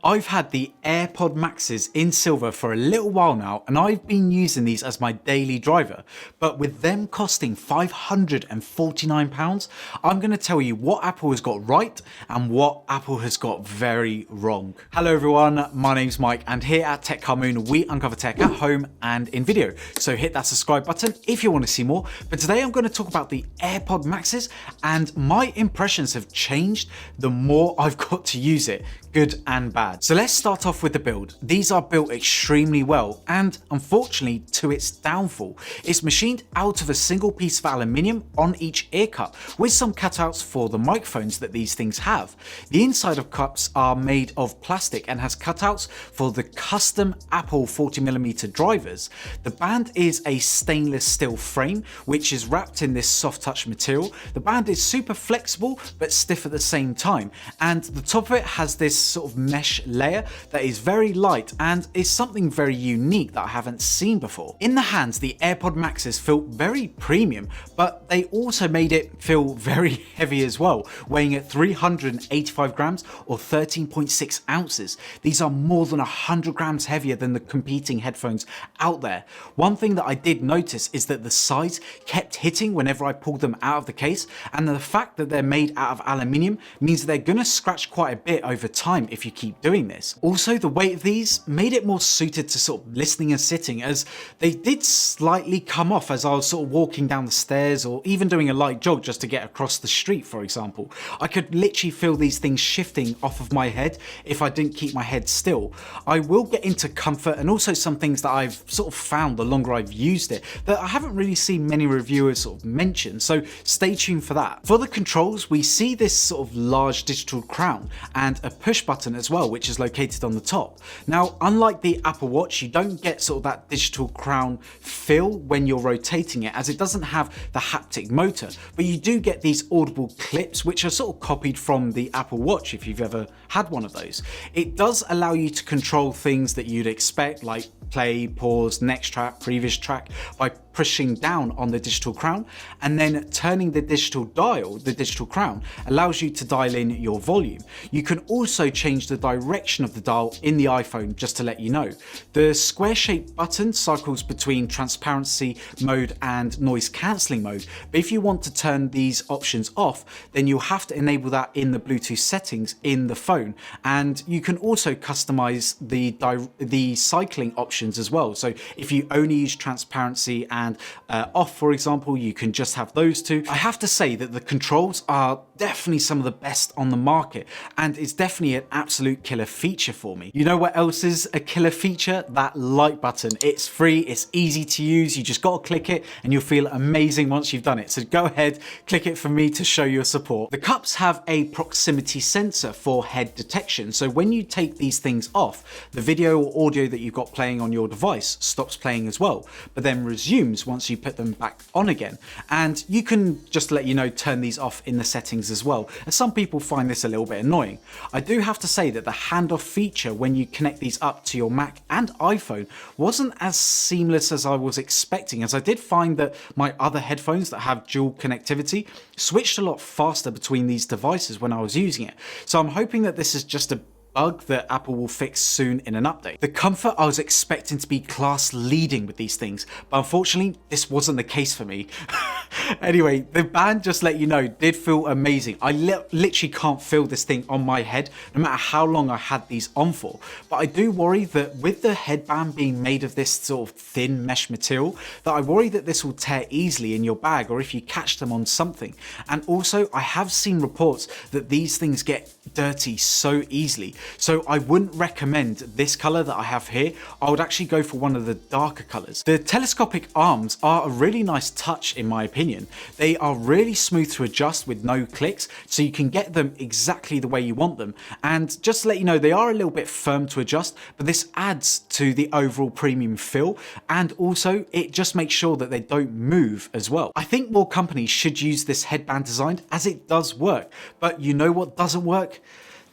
I've had the Airpods Maxes in silver for a little while now, and I've been using these as my daily driver, but with them costing £549, I'm going to tell you what Apple has got right and what Apple has got very wrong. Hello everyone, my name's Mike, and here at Tech Car Moon we uncover tech at home and in video, so hit that subscribe button if you want to see more. But today I'm going to talk about the Airpods Maxes, and my impressions have changed the more I've got to use it, good and bad. So let's start off with the build. These are built extremely well, and unfortunately to its downfall, it's machined out of a single piece of aluminium on each ear cup, with some cutouts for the microphones that these things have. The inside of cups are made of plastic and has cutouts for the custom Apple 40mm drivers. The band is a stainless steel frame which is wrapped in this soft touch material. The band is super flexible but stiff at the same time, and the top of it has this sort of mesh layer that is very light and is something very unique that I haven't seen before. In the hands, the Airpods Maxes feel very premium, but they also made it feel very heavy as well, weighing at 385 grams or 13.6 ounces. These are more than 100 grams heavier than the competing headphones out there. One thing that I did notice is that the sides kept hitting whenever I pulled them out of the case, and the fact that they're made out of aluminium means they're gonna scratch quite a bit over time if you keep doing this. Also, the weight of these made it more suited to sort of listening and sitting, as they did slightly come off as I was sort of walking down the stairs or even doing a light jog just to get across the street, for example. I could literally feel these things shifting off of my head if I didn't keep my head still. I will get into comfort and also some things that I've sort of found the longer I've used it that I haven't really seen many reviewers sort of mention, so stay tuned for that. For the controls, we see this sort of large digital crown and a push button as well, which is located on the top. Now, unlike the Apple Watch, you don't get sort of that digital crown feel when you're rotating it, as it doesn't have the haptic motor, but you do get these audible clips which are sort of copied from the Apple Watch if you've ever had one of those. It does allow you to control things that you'd expect, like play, pause, next track, previous track, by pushing down on the digital crown, and then turning the digital dial, the digital crown, allows you to dial in your volume. You can also change the direction of the dial in the iPhone, just to let you know. The square shaped button cycles between transparency mode and noise cancelling mode, but if you want to turn these options off, then you'll have to enable that in the Bluetooth settings in the phone, and you can also customize the cycling options as well. So if you only use transparency and off, for example, you can just have those two. I have to say that the controls are definitely some of the best on the market, and it's definitely an absolute killer feature for me. You know what else is a killer feature? That like button. It's free, it's easy to use, you just gotta click it and you'll feel amazing once you've done it. So go ahead, click it for me to show your support. The cups have a proximity sensor for head detection, so when you take these things off, the video or audio that you've got playing on your device stops playing as well, but then resumes once you put them back on again. And you can, just to let you know, turn these off in the settings as well, as some people find this a little bit annoying. I do have to say that the handoff feature when you connect these up to your Mac and iPhone wasn't as seamless as I was expecting, as I did find that my other headphones that have dual connectivity switched a lot faster between these devices when I was using it. So I'm hoping that this is just a bug that Apple will fix soon in an update. The comfort, I was expecting to be class leading with these things, but unfortunately this wasn't the case for me. Anyway, the band, just let you know, did feel amazing. I literally can't feel this thing on my head no matter how long I had these on for, but I do worry that with the headband being made of this sort of thin mesh material, that I worry that this will tear easily in your bag or if you catch them on something. And also I have seen reports that these things get dirty so easily, so I wouldn't recommend this color that I have here. I would actually go for one of the darker colors. The telescopic arms are a really nice touch in my opinion. They are really smooth to adjust with no clicks, so you can get them exactly the way you want them. And just to let you know, they are a little bit firm to adjust, but this adds to the overall premium feel, and also it just makes sure that they don't move as well. I think more companies should use this headband design, as it does work, but you know what doesn't work?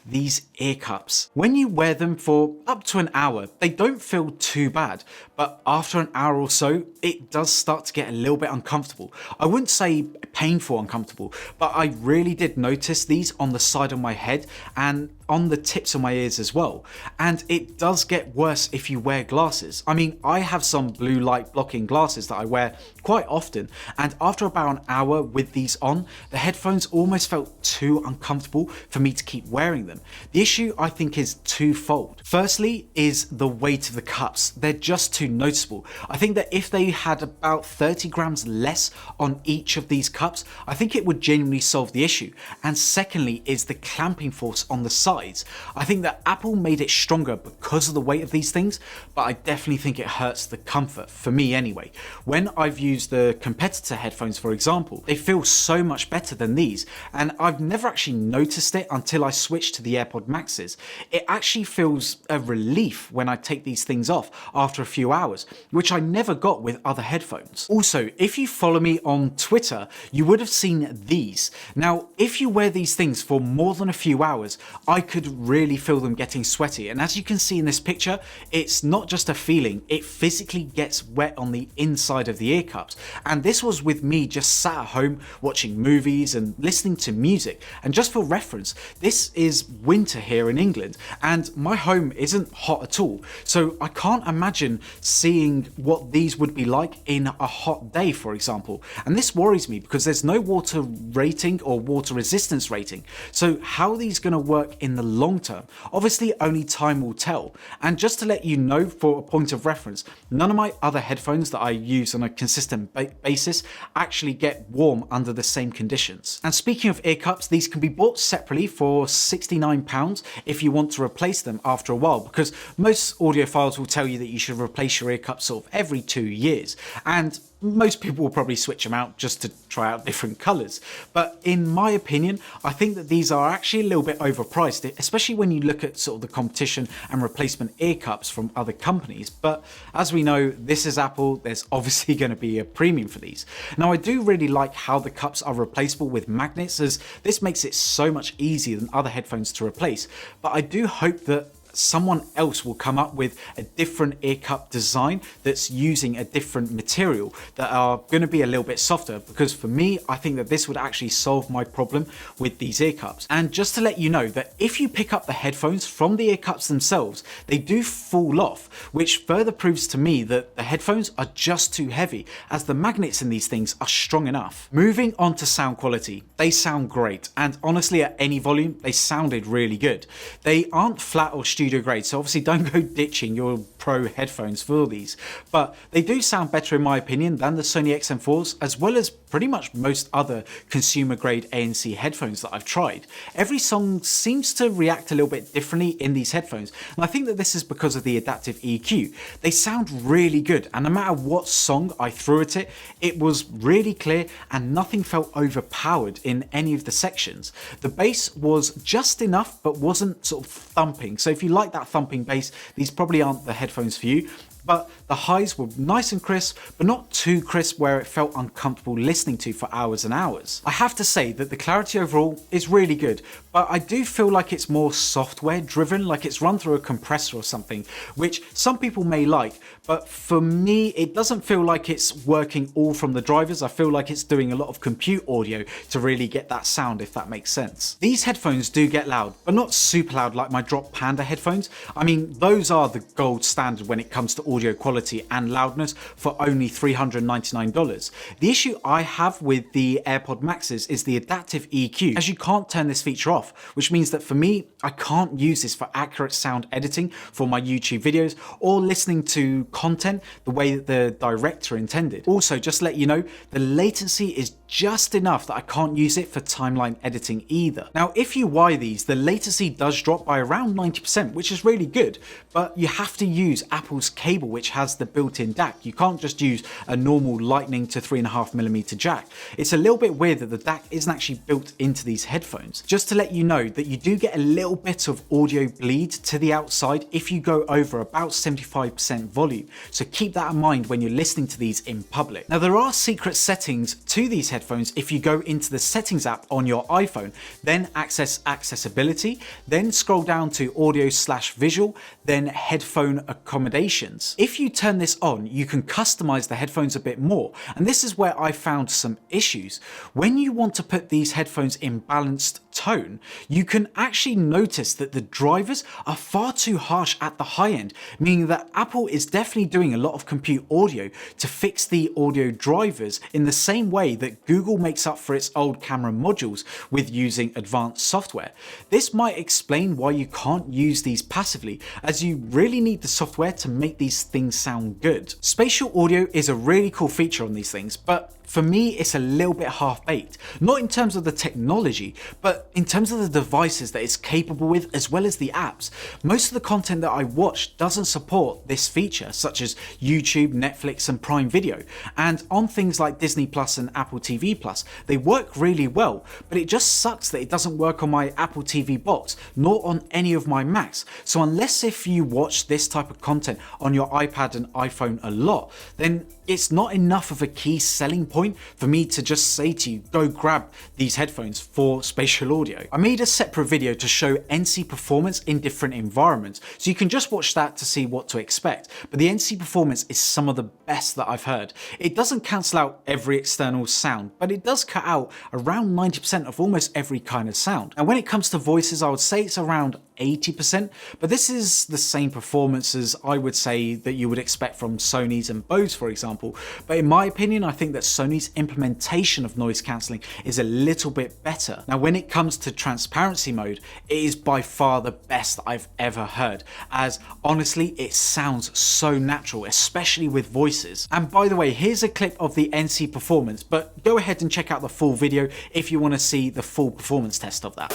These ear cups. When you wear them for up to an hour, they don't feel too bad, but after an hour or so, it does start to get a little bit uncomfortable. I wouldn't say painful uncomfortable, but I really did notice these on the side of my head, and on the tips of my ears as well. And it does get worse if you wear glasses. I mean, I have some blue light blocking glasses that I wear quite often, and after about an hour with these on, the headphones almost felt too uncomfortable for me to keep wearing them. The issue I think is twofold. Firstly is the weight of the cups. They're just too noticeable. I think that if they had about 30 grams less on each of these cups, I think it would genuinely solve the issue. And secondly is the clamping force on the sides. I think that Apple made it stronger because of the weight of these things, but I definitely think it hurts the comfort, for me anyway. When I've used the competitor headphones, for example, they feel so much better than these, and I've never actually noticed it until I switched to the Airpods Maxes. It actually feels a relief when I take these things off after a few hours, which I never got with other headphones. Also, if you follow me on Twitter, you would have seen these. Now, if you wear these things for more than a few hours, I could really feel them getting sweaty. And as you can see in this picture, it's not just a feeling, it physically gets wet on the inside of the ear cups. And this was with me just sat at home watching movies and listening to music. And just for reference, this is winter here in England and my home isn't hot at all. So I can't imagine seeing what these would be like in a hot day, for example. And this worries me because there's no water rating or water resistance rating. So how are these going to work in the long term? Obviously only time will tell. And just to let you know, for a point of reference, none of my other headphones that I use on a consistent basis actually get warm under the same conditions. And speaking of ear cups, these can be bought separately for £69 if you want to replace them after a while, because most audiophiles will tell you that you should replace your ear cups sort of every 2 years. And most people will probably switch them out just to try out different colours. But in my opinion, I think that these are actually a little bit overpriced, especially when you look at sort of the competition and replacement ear cups from other companies. But as we know, this is Apple, there's obviously going to be a premium for these. Now, I do really like how the cups are replaceable with magnets, as this makes it so much easier than other headphones to replace. But I do hope that someone else will come up with a different ear cup design that's using a different material that are going to be a little bit softer, because for me, I think that this would actually solve my problem with these ear cups. And just to let you know that if you pick up the headphones from the ear cups themselves, they do fall off, which further proves to me that the headphones are just too heavy, as the magnets in these things are strong enough. Moving on to sound quality, they sound great, and honestly at any volume they sounded really good. They aren't flat or studio grade, so obviously don't go ditching your pro headphones for these, but they do sound better in my opinion than the Sony XM4s, as well as pretty much most other consumer grade ANC headphones that I've tried. Every song seems to react a little bit differently in these headphones, and I think that this is because of the adaptive EQ. They sound really good, and no matter what song I threw at it, it was really clear and nothing felt overpowered in any of the sections. The bass was just enough but wasn't sort of thumping, so if you like that thumping bass, these probably aren't the headphones for you. But the highs were nice and crisp, but not too crisp where it felt uncomfortable listening to for hours and hours. I have to say that the clarity overall is really good, but I do feel like it's more software driven, like it's run through a compressor or something, which some people may like, but for me, it doesn't feel like it's working all from the drivers. I feel like it's doing a lot of compute audio to really get that sound, if that makes sense. These headphones do get loud, but not super loud like my Drop Panda headphones. I mean, those are the gold standard when it comes to audio quality and loudness for only $399. The issue I have with the Airpods Maxes is the adaptive EQ, as you can't turn this feature off, which means that for me, I can't use this for accurate sound editing for my YouTube videos or listening to content the way that the director intended. Also, just to let you know, the latency is just enough that I can't use it for timeline editing either. Now, if you wire these, the latency does drop by around 90%, which is really good, but you have to use Apple's cable, which has the built-in DAC. You can't just use a normal lightning to 3.5mm jack. It's a little bit weird that the DAC isn't actually built into these headphones. Just to let you know that you do get a little bit of audio bleed to the outside if you go over about 75% volume. So keep that in mind when you're listening to these in public. Now, there are secret settings to these headphones if you go into the settings app on your iPhone, then access accessibility, then scroll down to audio/visual, then headphone accommodations. If you turn this on, you can customize the headphones a bit more, and this is where I found some issues. When you want to put these headphones in balanced tone, you can actually notice that the drivers are far too harsh at the high end, meaning that Apple is definitely doing a lot of compute audio to fix the audio drivers in the same way that Google makes up for its old camera modules with using advanced software. This might explain why you can't use these passively, as you really need the software to make these things sound good. Spatial audio is a really cool feature on these things, but for me, it's a little bit half-baked. Not in terms of the technology, but in terms of the devices that it's capable with, as well as the apps. Most of the content that I watch doesn't support this feature, such as YouTube, Netflix, and Prime Video. And on things like Disney Plus and Apple TV Plus, they work really well, but it just sucks that it doesn't work on my Apple TV box, nor on any of my Macs. So unless if you watch this type of content on your iPad and iPhone a lot, then it's not enough of a key selling point for me to just say to you, go grab these headphones for spatial audio. I made a separate video to show NC performance in different environments, so you can just watch that to see what to expect. But the NC performance is some of the best that I've heard. It doesn't cancel out every external sound, but it does cut out around 90% of almost every kind of sound. And when it comes to voices, I would say it's around 80%, but this is the same performance as I would say that you would expect from Sony's and Bose, for example. But in my opinion, I think that Sony's implementation of noise cancelling is a little bit better. Now, when it comes to transparency mode, it is by far the best I've ever heard, as honestly, it sounds so natural, especially with voices. And by the way, here's a clip of the NC performance, but go ahead and check out the full video if you want to see the full performance test of that.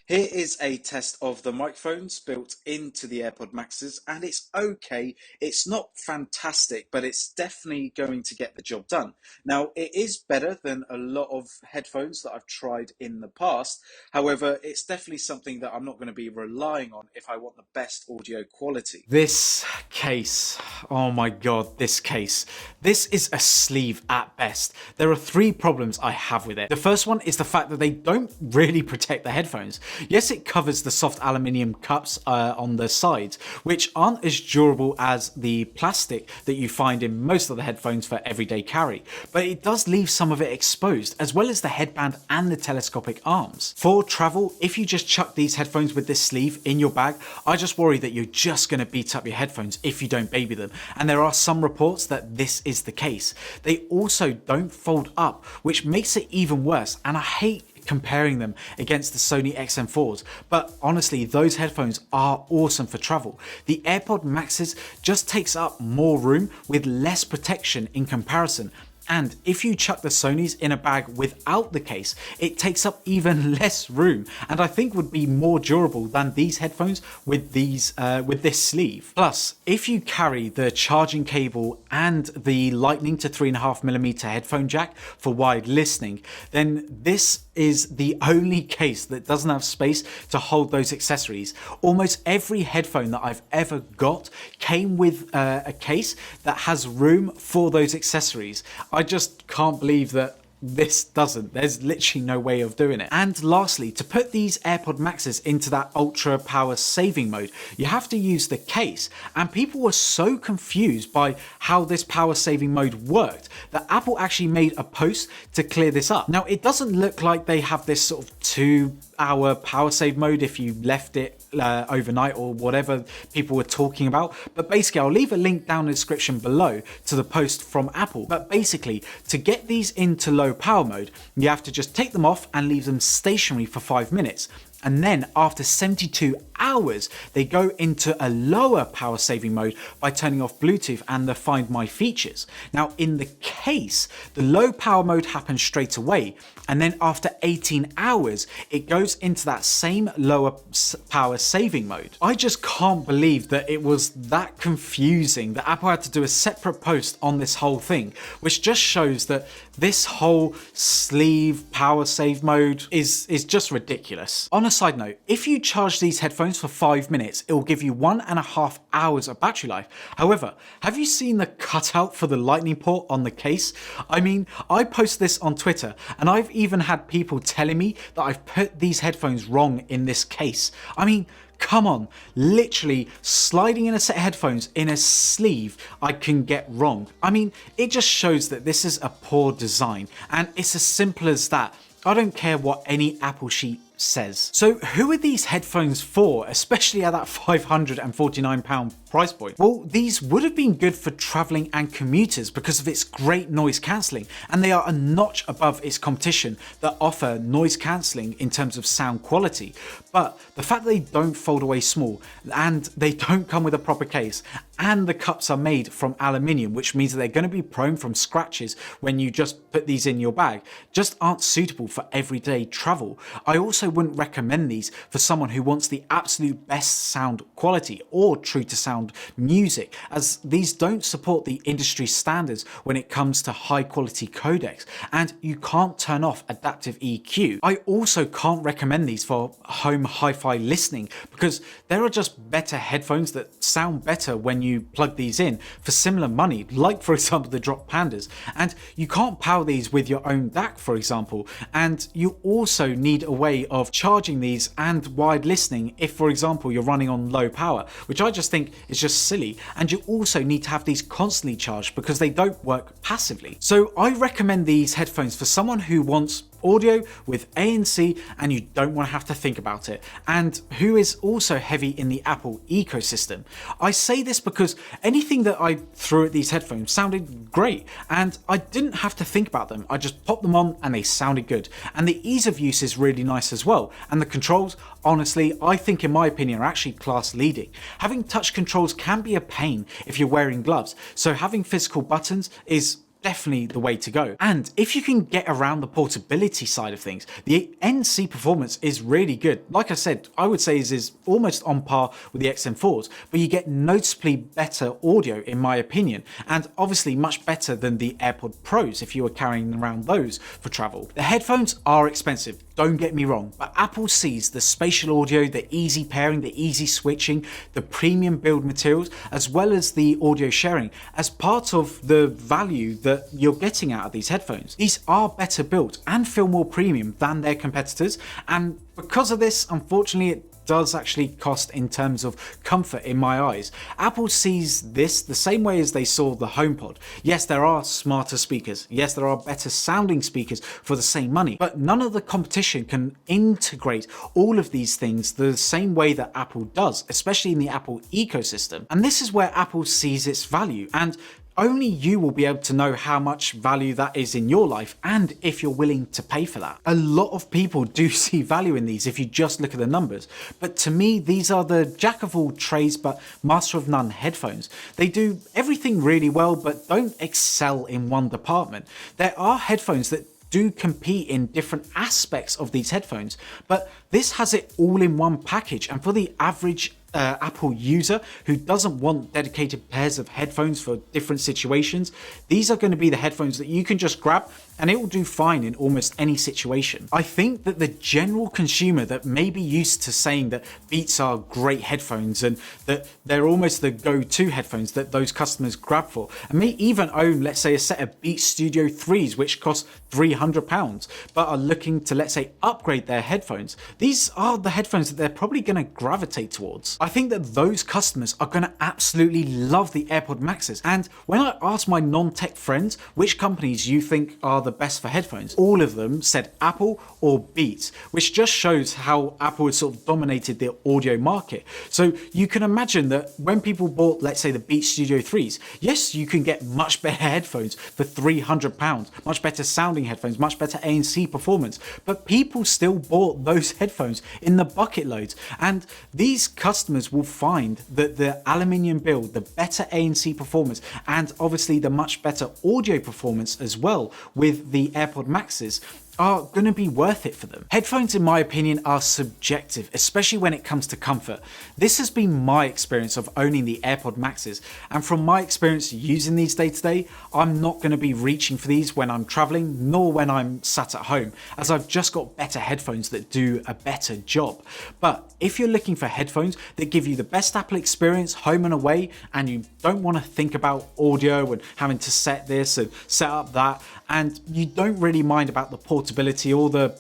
Here is a test of the microphones built into the Airpods Maxes, and it's okay. It's not fantastic, but it's definitely going to get the job done. Now, it is better than a lot of headphones that I've tried in the past. However, it's definitely something that I'm not going to be relying on if I want the best audio quality. This case, oh my God, this case. This is a sleeve at best. There are three problems I have with it. The first one is the fact that they don't really protect the headphones. Yes, it covers the soft aluminium cups on the sides, which aren't as durable as the plastic that you find in most of the headphones for everyday carry, but it does leave some of it exposed, as well as the headband and the telescopic arms. For travel, if you just chuck these headphones with this sleeve in your bag, I just worry that you're just going to beat up your headphones if you don't baby them, and there are some reports that this is the case. They also don't fold up, which makes it even worse, and I hate comparing them against the Sony XM4s, but honestly, those headphones are awesome for travel. The Airpods Maxes just takes up more room with less protection in comparison. And if you chuck the Sonys in a bag without the case, it takes up even less room, and I think would be more durable than these headphones with this sleeve. Plus, if you carry the charging cable and the Lightning to 3.5mm headphone jack for wide listening, then this is the only case that doesn't have space to hold those accessories. Almost every headphone that I've ever got came with a case that has room for those accessories. I just can't believe that this doesn't. There's literally no way of doing it. And lastly, to put these Airpods Maxes into that ultra power saving mode, you have to use the case. And people were so confused by how this power saving mode worked that Apple actually made a post to clear this up. Now, it doesn't look like they have this sort of 2-hour power save mode if you left it overnight or whatever people were talking about, but basically I'll leave a link down in the description below to the post from Apple. But basically, to get these into low power mode, you have to just take them off and leave them stationary for 5 minutes. And then after 72 hours, they go into a lower power saving mode by turning off Bluetooth and the Find My features. Now, in the case, the low power mode happens straight away. And then after 18 hours, it goes into that same lower power saving mode. I just can't believe that it was that confusing that Apple had to do a separate post on this whole thing, which just shows that this whole sleeve power save mode is just ridiculous. On a a side note, if you charge these headphones for 5 minutes, it will give you 1.5 hours of battery life. However, have you seen the cutout for the lightning port on the case? I mean, I post this on Twitter and I've even had people telling me that I've put these headphones wrong in this case. I mean, come on, literally sliding in a set of headphones in a sleeve I can get wrong. I mean, it just shows that this is a poor design, and it's as simple as that. I don't care what any Apple sheet says. So who are these headphones for, especially at that £549 price point? Well, these would have been good for traveling and commuters because of its great noise cancelling, and they are a notch above its competition that offer noise cancelling in terms of sound quality. But the fact that they don't fold away small and they don't come with a proper case, and the cups are made from aluminium, which means that they're going to be prone from scratches when you just put these in your bag, just aren't suitable for everyday travel. I also wouldn't recommend these for someone who wants the absolute best sound quality or true to sound music, as these don't support the industry standards when it comes to high quality codecs, and you can't turn off adaptive EQ. I also can't recommend these for home hi-fi listening because there are just better headphones that sound better when you plug these in for similar money, like for example the Drop Pandas, and you can't power these with your own DAC, for example, and you also need a way of charging these and wired listening if, for example, you're running on low power, which I just think is just silly, and you also need to have these constantly charged because they don't work passively. So I recommend these headphones for someone who wants audio with ANC and you don't want to have to think about it, and who is also heavy in the Apple ecosystem. I say this because anything that I threw at these headphones sounded great and I didn't have to think about them. I just popped them on and they sounded good, and the ease of use is really nice as well, and the controls, honestly, I think in my opinion are actually class leading. Having touch controls can be a pain if you're wearing gloves, so having physical buttons is definitely the way to go. And if you can get around the portability side of things, the NC performance is really good. Like I said, I would say is almost on par with the XM4s, but you get noticeably better audio in my opinion, and obviously much better than the AirPod Pros if you were carrying around those for travel. The headphones are expensive, don't get me wrong, but Apple sees the spatial audio, the easy pairing, the easy switching, the premium build materials, as well as the audio sharing as part of the value that you're getting out of these headphones. These are better built and feel more premium than their competitors, and because of this, unfortunately, it does actually cost in terms of comfort in my eyes. Apple sees this the same way as they saw the HomePod. Yes, there are smarter speakers. Yes, there are better sounding speakers for the same money, but none of the competition can integrate all of these things the same way that Apple does, especially in the Apple ecosystem. And this is where Apple sees its value, and only you will be able to know how much value that is in your life and if you're willing to pay for that. A lot of people do see value in these if you just look at the numbers, but to me these are the jack of all trades but master of none headphones. They do everything really well but don't excel in one department. There are headphones that do compete in different aspects of these headphones, but this has it all in one package, and for the average Apple user who doesn't want dedicated pairs of headphones for different situations, these are going to be the headphones that you can just grab and it will do fine in almost any situation. I think that the general consumer that may be used to saying that Beats are great headphones and that they're almost the go-to headphones that those customers grab for, and may even own, let's say, a set of Beats Studio 3s which cost £300 but are looking to, let's say, upgrade their headphones, these are the headphones that they're probably going to gravitate towards. I think that those customers are going to absolutely love the Airpods Maxes, and when I asked my non-tech friends which companies you think are the best for headphones, all of them said Apple or Beats, which just shows how Apple has sort of dominated the audio market. So you can imagine that when people bought, let's say, the Beats Studio 3s, yes, you can get much better headphones for £300, much better sounding headphones, much better ANC performance, but people still bought those headphones in the bucket loads, and these customers will find that the aluminium build, the better ANC performance, and obviously the much better audio performance as well with the Airpods Maxes are going to be worth it for them. Headphones, in my opinion, are subjective, especially when it comes to comfort. This has been my experience of owning the AirPod Maxes, and from my experience using these day to day, I'm not going to be reaching for these when I'm traveling, nor when I'm sat at home, as I've just got better headphones that do a better job. But if you're looking for headphones that give you the best Apple experience home and away, and you don't want to think about audio and having to set this and set up that, and you don't really mind about the portability or the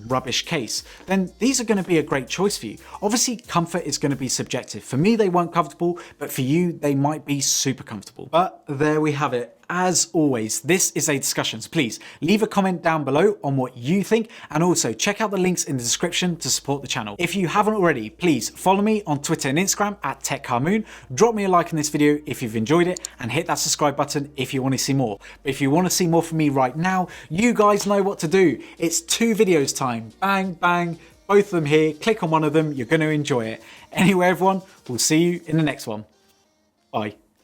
rubbish case, then these are going to be a great choice for you. Obviously, comfort is going to be subjective. For me, they weren't comfortable, but for you, they might be super comfortable. But there we have it. As always, this is a discussion, so please leave a comment down below on what you think, and also check out the links in the description to support the channel. If you haven't already, please follow me on Twitter and Instagram at TechCarMoon, drop me a like in this video if you've enjoyed it, and hit that subscribe button if you want to see more. But if you want to see more from me right now, you guys know what to do. It's 2 videos time. Bang, bang, both of them here. Click on one of them, you're going to enjoy it. Anyway, everyone, we'll see you in the next one. Bye.